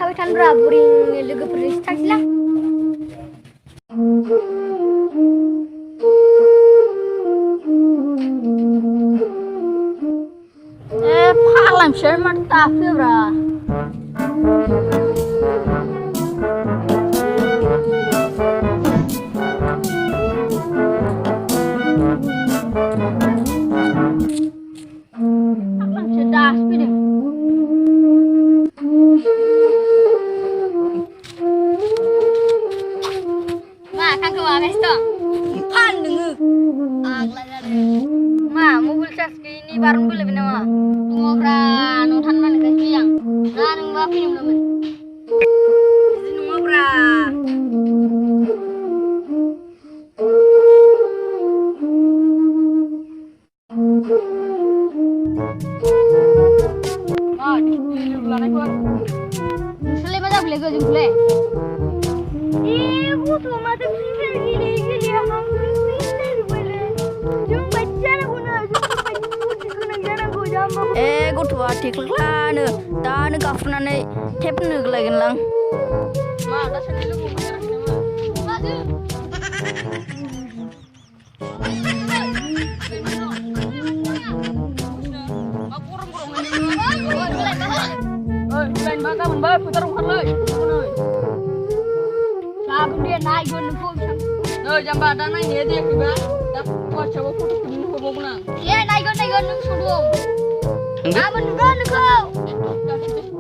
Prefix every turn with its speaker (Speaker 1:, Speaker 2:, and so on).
Speaker 1: थाबाय थानोब्रा बुरिंनि लोगोफोरजोंसो थांसैलां। फाग्ला बिसोर माथो दाफैयोब्रा। मा मबाइल चार्ज गैयिनि बारन बोलायबाय नामा? दङब्रा न'आव थानो बानायखायसो आं। ना नोंबा फैनोमोनमोन? बिदि नङाब्रा। मा लोगो लानायफोर? नोंसोरलाय मा जाखोलाय जोंखौलाय? गथ' माथो फ्रि फायार गेलेयै गेलेयै हांखो गथ'आ थेख्लानो दानो गाफ्रुनानै टेप नोग्लायगोनलां। मा दासान्दि लोगो मोनथाराखै नामा? माजों? गाबोनबो फोथाराव ओंखारलै। जागोन दे नायगोन नोंखौ नै जाम्बा दा नायनाया जायाखैबा दा वाट्सएपआव फट' खेबनो हरबावगोन आं। दे नायगोन नों सम दं। गाबोन नुगोन नोंखौ।